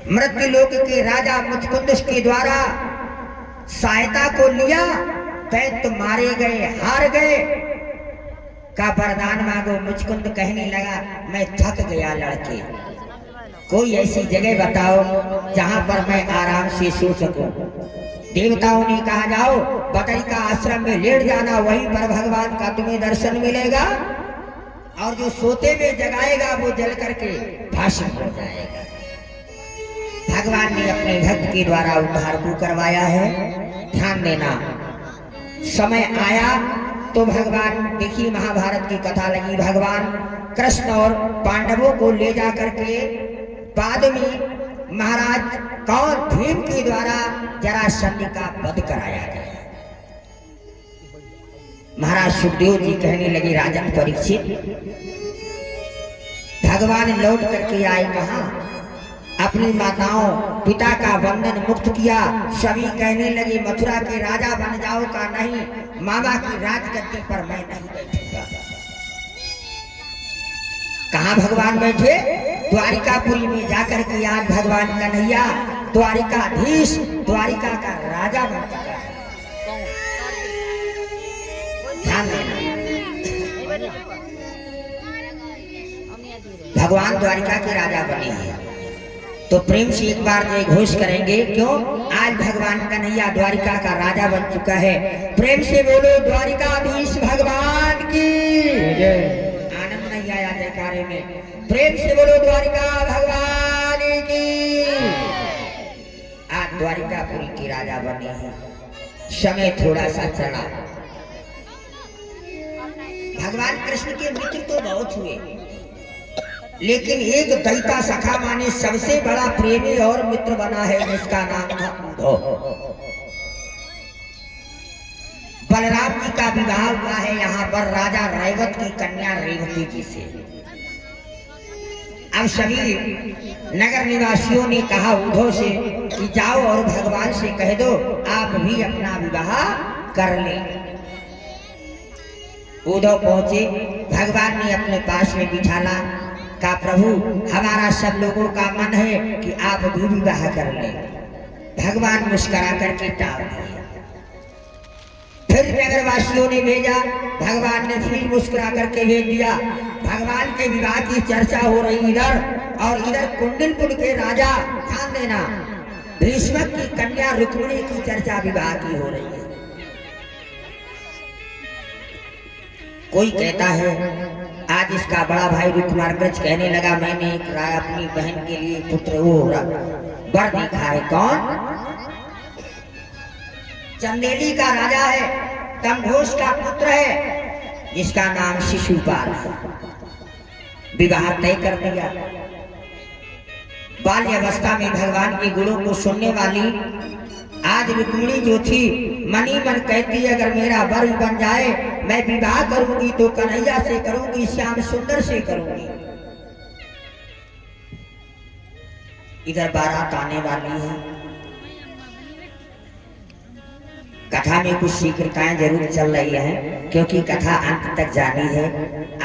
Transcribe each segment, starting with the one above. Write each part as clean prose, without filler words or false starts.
मृत्युलोक के राजा मुचकुंद के द्वारा सहायता को लिया, दैत्य मारे गए, हार गए। का वरदान मांगो। मुचकुंद कहने लगा, मैं थक गया लड़के, कोई ऐसी जगह बताओ जहां पर मैं आराम से सो सकूं। देवताओं ने कहा, जाओ बदरी का आश्रम में लेट जाना, वहीं पर भगवान का तुम्हें दर्शन मिलेगा और जो सोते में जगाएगा वो जल करके भस्म हो जाएगा। भगवान ने अपने भक्त के द्वारा उद्धार को करवाया है। ध्यान देना, समय आया तो भगवान, देखिए महाभारत की कथा लगी, भगवान कृष्ण और पांडवों को ले जा करके बाद में महाराज कौन भीम के द्वारा जरासंध का वध कराया गया। महाराज सुखदेव जी कहने लगे, राजन परीक्षित, भगवान लौट करके आए, कहा अपनी माताओं पिता का बंधन मुक्त किया। सभी कहने लगे, मथुरा के राजा बन जाओ, का नहीं, मामा की राजगद्दी पर मैं नहीं बैठूंगा। कहाँ भगवान बैठे? द्वारिकापुरी में जाकर के आज भगवान कन्हैया द्वारिकाधीश, द्वारिका का राजा बन चुका है। ध्यान देना, भगवान द्वारिका के राजा बने हैं। तो प्रेम से एक बार जय घोष करेंगे, क्यों? आज भगवान कन्हैया द्वारिका का राजा बन चुका है। प्रेम से बोलो द्वारिकाधीश भगवान की। आनंद नहीं आया जयकारे में? प्रेम से बोलो द्वारिका भगवान की। आज द्वारिकापुरी के राजा बने हैं। समय थोड़ा सा चला। भगवान कृष्ण के मित्र तो बहुत हुए, लेकिन एक दैता सखा माने सबसे बड़ा प्रेमी और मित्र बना है, जिसका नाम था उद्धव। बलराम जी का विवाह हुआ है यहाँ पर राजा रैवत की कन्या रेवती जी से। अब सभी नगर निवासियों ने कहा उद्धव से कि जाओ और भगवान से कह दो आप भी अपना विवाह कर लें। उद्धव पहुंचे, भगवान ने अपने पास में बिठाला, का प्रभु हमारा सब लोगों का मन है कि आप भी विवाह कर लें। भगवान मुस्कुरा करके टाल दिए। फिर नगरवासियों ने भेजा, भगवान ने फिर मुस्कुरा करके भेज दिया। भगवान के विवाह की चर्चा हो रही इधर, और इधर कुंडलपुर के राजा, ध्यान देना, भीष्म की कन्या रुक्मिणी की चर्चा विवाह की हो रही है। कोई कहता है, आज इसका बड़ा भाई रुक्मार्गज कहने लगा, मैंने एक अपनी बहन के लिए पुत्र वर देखा है। कौन? चंदेली का राजा है, तमघोष का पुत्र है, जिसका नाम शिशुपाल है। विवाह तय कर दिया। बाल्य अवस्था में भगवान के गुणों को सुनने वाली आज रुक्मिणी जो थी, मनी मन कहती है, अगर मेरा वर बन जाए मैं विवाह करूंगी तो कन्हैया से करूंगी, श्याम सुंदर से करूंगी। इधर बारात आने वाली है। कथा में कुछ शीघ्रताएं जरूर चल रही हैं, क्योंकि कथा अंत तक जानी है।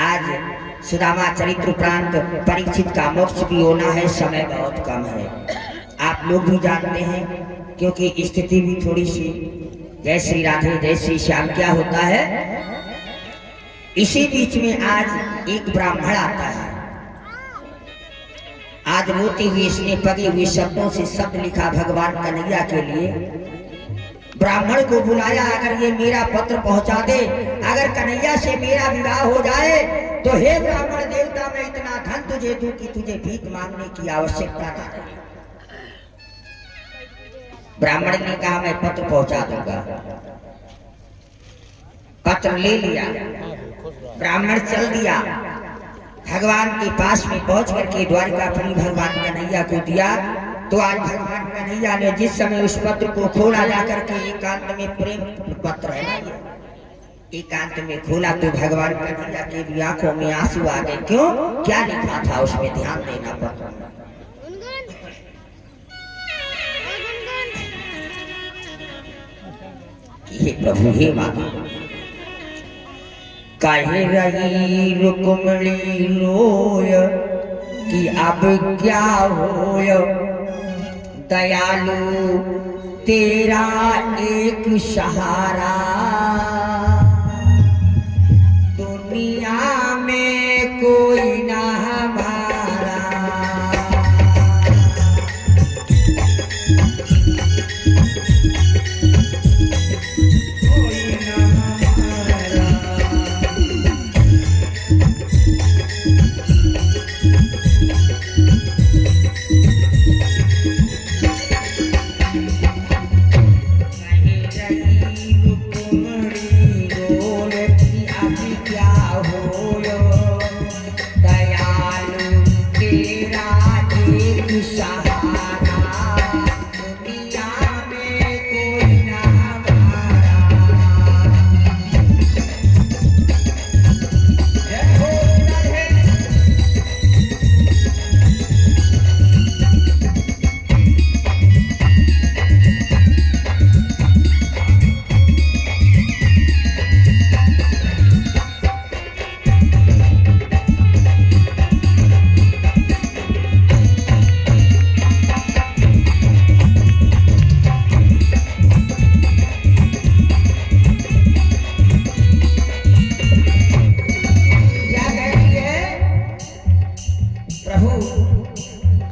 आज सुदामा चरित्र उपरांत परीक्षित का मोक्ष भी होना है, समय बहुत कम है। आप लोग भी जानते हैं, क्योंकि स्थिति भी थोड़ी सी जय श्री राधे जय श्री श्याम क्या होता है। इसी बीच में आज एक ब्राह्मण आता है। आज रोते हुए इसने पगे हुए शब्दों से शब्द लिखा भगवान कन्हैया के लिए। ब्राह्मण को बुलाया, अगर ये मेरा पत्र पहुंचा दे, अगर कन्हैया से मेरा विवाह हो जाए तो हे ब्राह्मण देवता, मैं इतना धन तुझे दूं कि तुझे भीख मांगने की आवश्यकता ना रहे। ब्राह्मण ने कहा, मैं पत्र पहुंचा दूंगा। पत्र ले लिया, ब्राह्मण चल दिया, भगवान के पास में पहुंच करके द्वारिकापुरी भगवान कन्हैया को दिया। तो आज भगवान कन्हैया ने जिस समय उस पत्र को खोला, जाकर के एकांत में, प्रेम पत्र है ना, एकांत में खोला तो भगवान कन्हैया के भी आंखों में आंसू आ गए। क्यों? क्या लिखा था उसमें? ध्यान देना पत्र। हे प्रभु, हे माता, काहे रही रुक्मिणी रोय कि अब क्या होय, दयालु तेरा एक सहारा, दुनिया में कोई ना हमारा। कोई ना हमारा।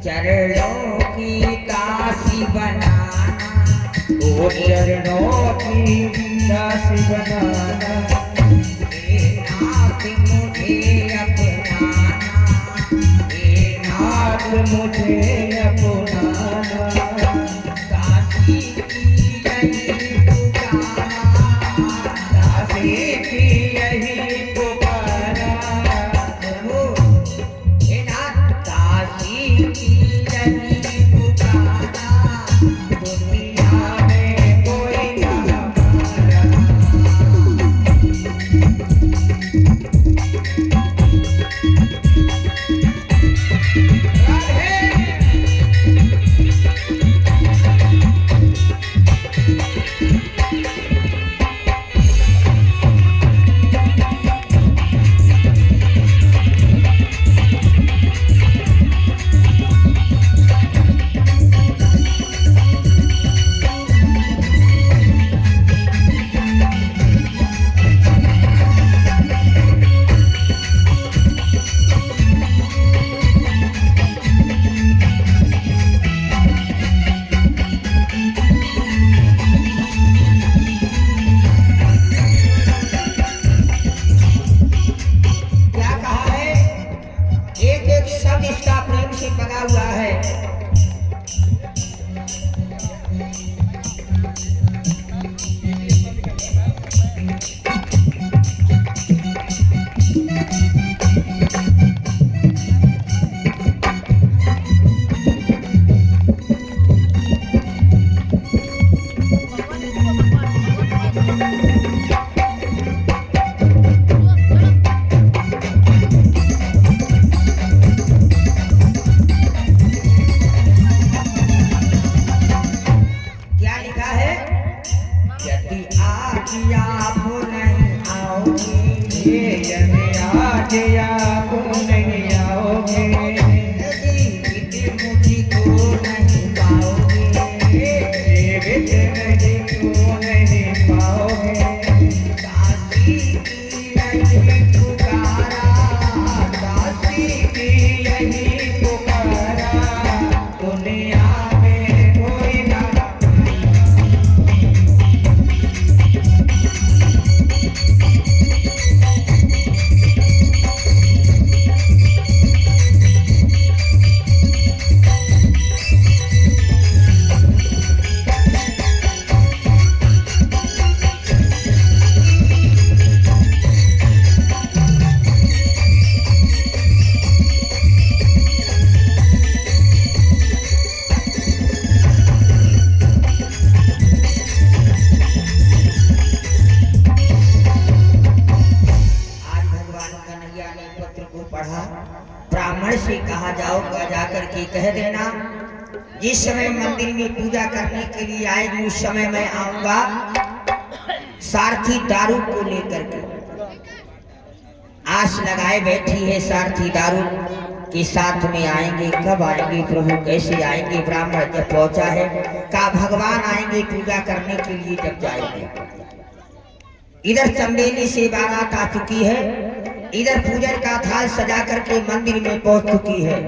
चरणों की दासी बनाना, ओ चरणों की दासी बनाना, हे नाथ मुझे अपनाना, हे नाथ मुझे अपनाना, दासी की यही पुकारा, दासी की यही पुकारा। प्रभु हे नाथ, दासी की यही पुकारा, दुनिया में कोई ना हमारा। क्या कहा है? एक एक शब्द इसका प्रेम से पका हुआ है। क्या लिखा है? यदि आज आप नहीं आओगे, यदि आज आप नहीं आओगे, जीवित मुझको नहीं पाओगे, जीवित मुझको नहीं पाओगे। दासी की यही पुकारा, दासी की यही पुकारा, दुनिया में कोई ना। ब्राह्मण से कहा जाओगा, जाकर के कह देना जिस समय मंदिर में पूजा करने के लिए आएगी उस समय मैं आऊंगा सारथी दारू को लेकर के। आस लगाए बैठी है सारथी दारू कि साथ में आएंगे, कब आएंगे प्रभु, कैसे आएंगे। ब्राह्मण जब पहुंचा है का भगवान आएंगे पूजा करने के लिए जब जाएंगे। इधर चंदेली से बारात आ चुकी है, इधर पूजन का थाल सजा करके मंदिर में पहुंच चुकी है।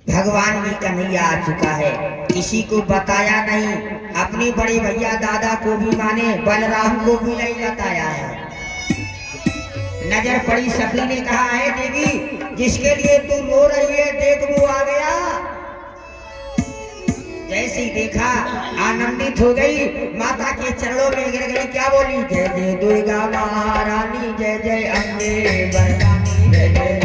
भगवान भी कन्हैया आ चुका है, किसी को बताया नहीं। अपने बड़े भैया दादा को भी माने, बलराम को भी नहीं बताया है। नजर पड़ी, सभी ने कहा है देवी जिसके लिए तू रो रही है देख वो आ गया। जैसे ही देखा आनंदित हो गई, माता के चरणों में गिर गई। क्या बोली? जय जय दुर्गा महारानी, जय जय अम्बे वरदानी, जय जय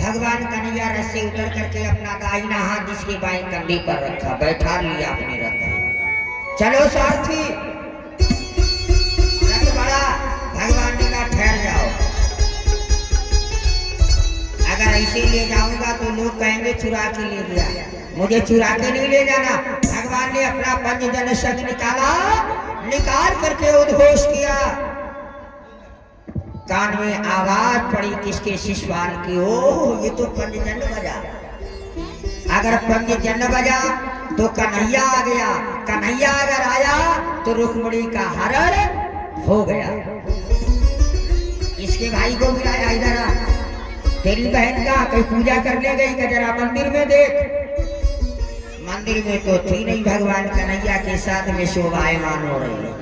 भगवान कन्हैया रथ से उतर करके अपना दाहिना हाथ जिसके बाएं कंधे पर रखा, बैठा लिया अपने रथ में। चलो सारथी, रथ बड़ा। भगवान ने कहा ठहर जाओ, अगर ऐसे ले जाऊंगा तो लोग कहेंगे चुरा के ले गया। मुझे चुरा के नहीं ले जाना। भगवान ने अपना पंचजन शंख निकाला, निकाल करके उद्घोष किया। कान में आवाज पड़ी किसके? शिशुपाल की। ओह, ये तो पंचजन बजा। अगर पंचजन बजा तो कन्हैया आ गया, कन्हैया अगर आया तो रुक्मिणी का हरण हो गया। इसके भाई को बुलाया, इधर आ, तेरी बहन का कहीं पूजा करने गई का, जरा मंदिर में देख। मंदिर में तो थी नहीं, भगवान कन्हैया के साथ में शोभायमान हो रही है।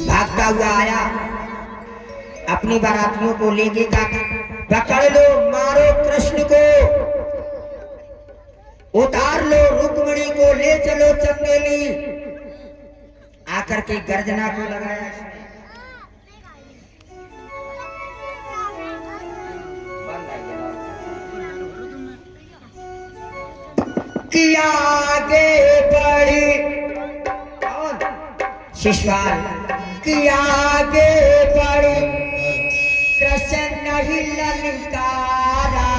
भागता हुआ आया, अपनी बारातियों को लेके का, पकड़ लो, मारो कृष्ण को, उतार लो रुक्मिणी को, ले चलो चंदेली। आकर के गर्जना को लगाया। कि आगे बढ़ी शिशुपाल, कि आगे बढ़ी कृष्ण नहीं ललकारा,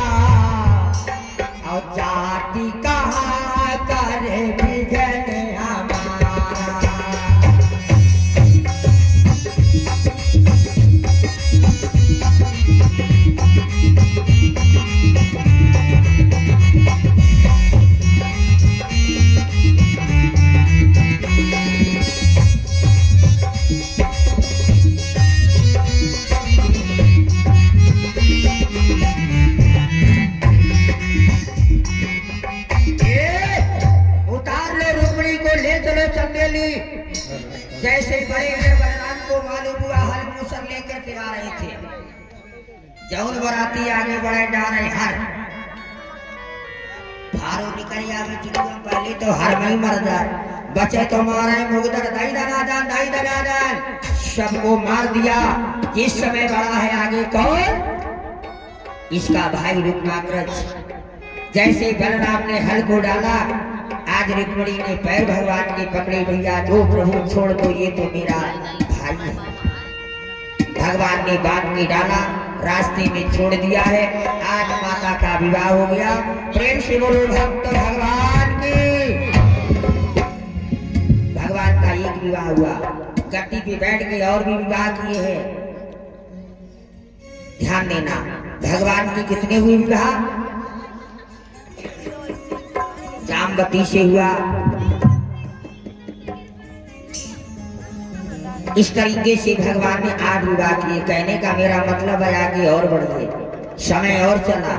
और जाति कहाँ करे विघन हमारा। जैसे बड़े बलराम को मालूम हुआ, हल मूसर लेकर के आ रहे थे। जौन बराती आगे बढ़े जा रहे, हर भारो निकल आवे चिड़िया, पहले तो हर में ही मर जाए, बचे तो मारे मुगदर दाई दनादान, दाई दनादान सबको मार दिया। जिस समय बड़ा है आगे कौन? इसका भाई रुक्माग्रज। जैसे बलराम ने हल को डाला, आज रुक्मिणी ने पैर भगवान के पकड़े, भैया जो प्रभु छोड़ दो, ये तो मेरा भाई है। भगवान ने बांध के डाला, रास्ते में छोड़ दिया है। आज माता का विवाह हो गया। प्रेम से बोलो भक्त भगवान की। भगवान का एक विवाह हुआ। गद्दी पे बैठ के और भी विवाह किए हैं। ध्यान देना, भगवान की कितने हुए विवाह? जामवती से हुआ। इस तरीके से भगवान ने 8 विवाह किए। कहने का मेरा मतलब है आगे और बढ़िए, समय और चला,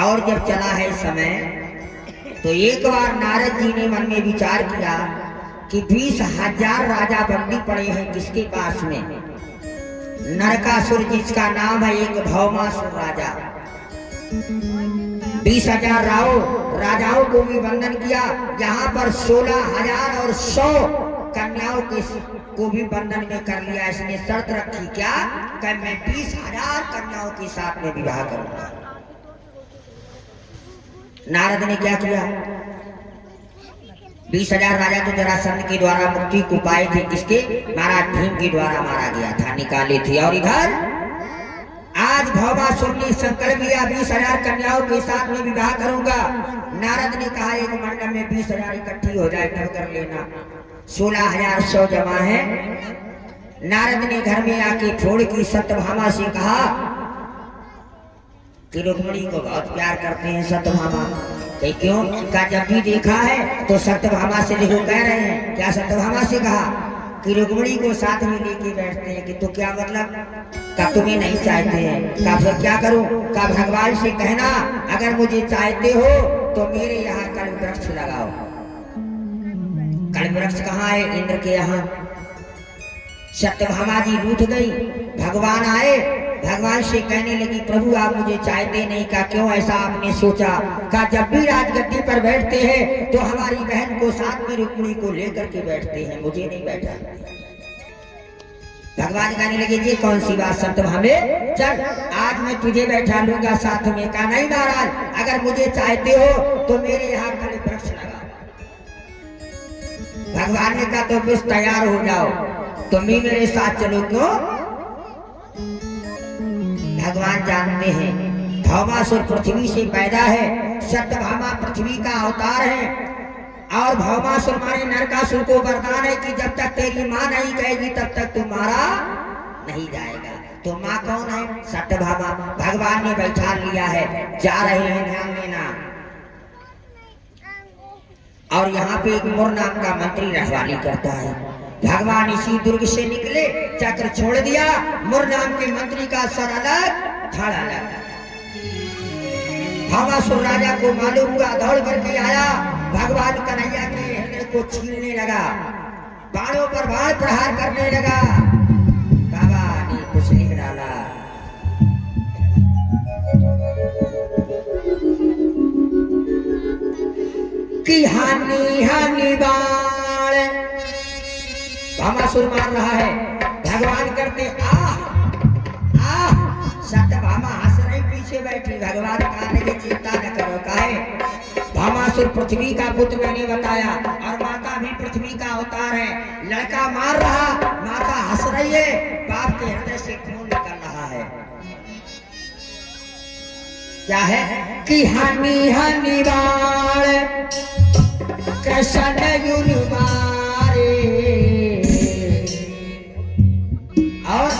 और जब चला है समय, तो एक बार नारद जी ने मन में विचार किया कि 20,000 राजा बंदी पड़े हैं किसके पास में? नरकासुर, जिसका नाम है एक भौमासुर राजा। 20,000 राजाओं को भी बंधन किया। यहाँ पर 16,000 और 100 कन्याओं को भी बंधन में कर लिया। इसने शर्त रखी क्या? कि मैं 20,000 कन्याओं के साथ में विवाह करूंगा। नारद ने क्या किया? 20,000 राजा तो जरासंध के द्वारा मुक्ति को पाए थे। किसके? महाराज भीम के द्वारा मारा गया था, निकाले थे। और इधर आज भौमासुर ने संकल्प लिया 20,000 कन्याओं के साथ में विवाह करूंगा। नारद ने कहा एक मंडल में 20,000 इकट्ठी हो जाए तब कर लेना। 16,100 जमा है। नारद ने घर में आके फोड़ की सत्यभामा से कहा कि रुक्मिणी को बहुत प्यार करते हैं सत्यभामा। क्यों? का जब भी देखा है तो सत्यभामा से देखो कह रहे हैं। क्या सत्यभामा से कहा कि रुक्मिणी को साथ में लेके बैठते हैं? कि तो क्या मतलब? का तुम्हें नहीं चाहते हैं? का फिर क्या करूं? का भगवान से कहना अगर मुझे चाहते हो तो मेरे यहाँ कल्प वृक्ष लगाओ। कल्प वृक्ष कहाँ है? इंद्र के यहाँ। सत्यभामा जी रूठ गई। भगवान आए, भगवान से कहने लगी प्रभु आप मुझे चाहते नहीं। का क्यों ऐसा आपने सोचा? का जब भी राजगद्दी पर बैठते हैं तो हमारी बहन को साथ में रुक्मिणी को लेकर के बैठते हैं, मुझे नहीं बैठा। भगवान कहने लगे ये कौन सी बात सत्यभामे, चल आज मैं तुझे बैठा लूंगा साथ में। का नहीं महाराज, अगर मुझे चाहते हो तो मेरे यहाँ कल्प वृक्ष लगा। भगवान ने कहा तो बस तैयार हो जाओ, तुम भी मेरे साथ चलो। क्यों? भगवान जानते हैं भौमासुर पृथ्वी से पैदा है, सत्यभामा पृथ्वी का अवतार है। और भौमासुर माने नरकासुर को वरदान है कि जब तक तेरी माँ नहीं कहेगी तब तक तुम्हारा नहीं जाएगा। तो माँ कौन है? सत्यभामा। भगवान ने बैठा लिया है, जा रहे हैं, ध्यान देना। और यहाँ पे एक मुर नाम का मंत्री रखवाली करता है। भगवान इसी दुर्ग से निकले, चक्र छोड़ दिया, मुर नाम के मंत्री का सर अलग, धड़ अलग। भौमासुर राजा को मालूम हुआ, दौड़ करके आया, भगवान कन्हैया के हृदय को छीनने लगा, बाणों पर बाण प्रहार करने लगा। बाबा ने कुछ लिख डाला। कि हानि हानि बाण भौमासुर मार रहा है, भगवान करते आह आह। सत्यभामा हंस रही पीछे बैठी। भगवान कहा नहीं चिंता न करो। काहे? भौमासुर पृथ्वी का पुत्र मैंने बताया, और माता भी पृथ्वी का अवतार है। लड़का मार रहा, माता हंस रही है, बाप के हृदय से खून निकल रहा है। क्या है? कि हानि हानि बाण कृष्ण युनु मारे। और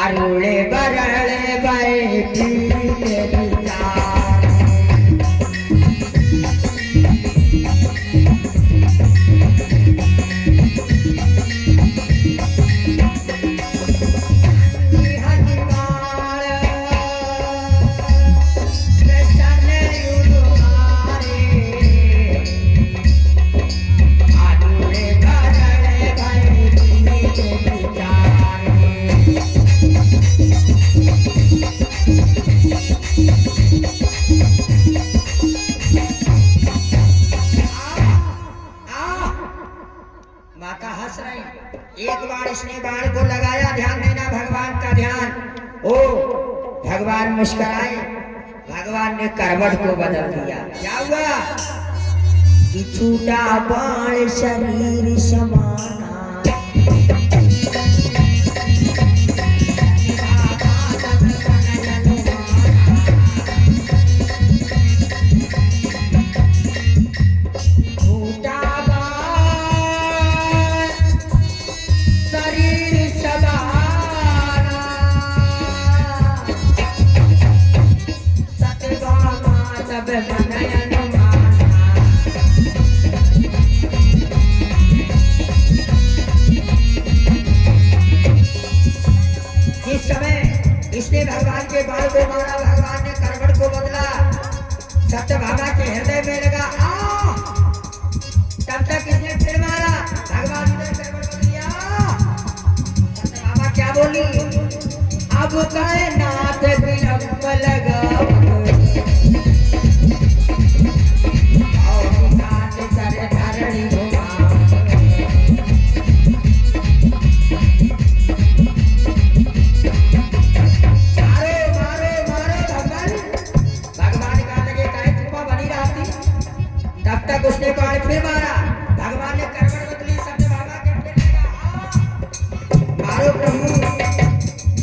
अरुणे बरणे बैठी विचार। माता हंस रही। एक बार इसने बाण को लगाया, ध्यान देना भगवान का ध्यान। ओ भगवान मुस्कुराए, भगवान ने करवट को बदल दिया। क्या हुआ? कि छूटा बाण शरीर समाना। छूटा बाण को मारा, भगवान ने करवट को बदला। सत्यभामा के हृदय में लगा आ, तब तक इसने फिर मारा, भगवान ने करवट बदलिया। सत्यभामा क्या बोली, अब कहे नाथ विलंब लगा उसने बाण फिर मारा, भगवान ने करवट बदली, सत्यभामा के फिर लगा मारो प्रभु।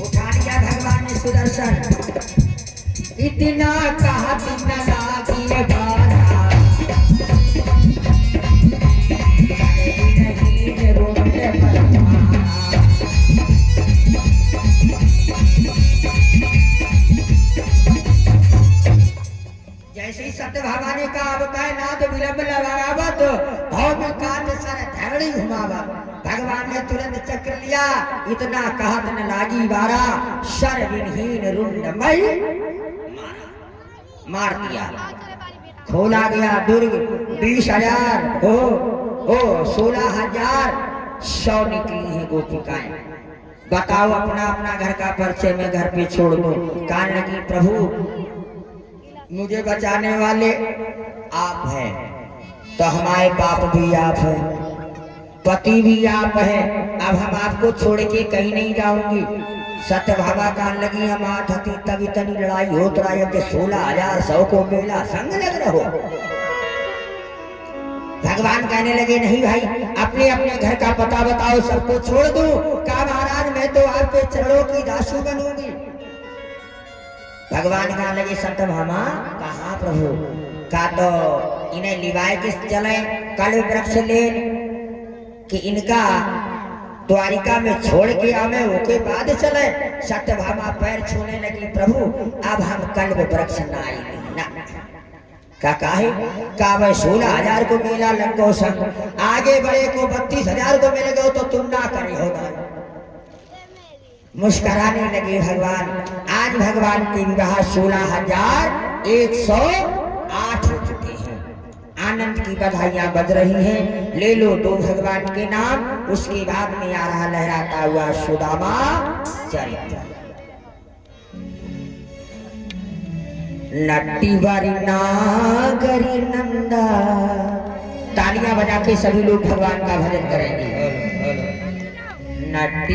उठा लिया भगवान ने सुदर्शन, इतना कहा तितना लागी बारा, नहीं रोने पर मारा। जैसे ही सत्यभामा ने कहा अब कहे नाथ विलंब लगावत, भाव में काट सर धरणी घुमावा, भगवान ने तुरंत चक्र लिया, इतना कहत न लागी बारा, शर विहीन रुंडमय मार दिया। खोला गया दुर्ग, 20,000 हो 16,000 100 निकली है गोपिकाएं। बताओ अपना अपना घर का परिचय में घर पे छोड़ दो। कहने लगी प्रभु मुझे बचाने वाले आप हैं, तो हमारे बाप भी आप हैं, पति भी आप हैं, अब हम आपको छोड़ के कहीं नहीं जाऊंगी। सत्यभामा कहने लगी हम आठ थी तब इतनी लड़ाई होत रहा है कि 16,000 100 को मेला संग लग रहो। भगवान कहने लगे नहीं भाई, अपने अपने घर का पता बताओ, सबको छोड़ दो। कहा महाराज मैं तो आपके चरणों की दासी बनूंगी। भगवान कहने लगे सत्यभामा कहा प्रभु का, तो इन्हें लिवाए किस चले कल वृक्ष ले कि इनका द्वारिका में छोड़ के आवे, उसके बाद चले। सत्यभामा पैर छूने लगी प्रभु अब हम कल्प वृक्ष ना आएंगे ना। का है का मैं 16,000 को मेला लंगो संग, आगे बड़े को 32,000 को मिल गए तो तुम ना करे होगा। मुस्कुराने लगे भगवान। आज भगवान के विवाह 16,108 हो चुके हैं। आनंद की बधाइयां बज रही हैं। ले लो 2 भगवान के नाम। उसके बाद में आ रहा लहराता हुआ सुदामा चरित्र। नट्टी बारी नागरी नंदा। तालियां बजा के सभी लोग भगवान का भजन करेंगे। नट्टी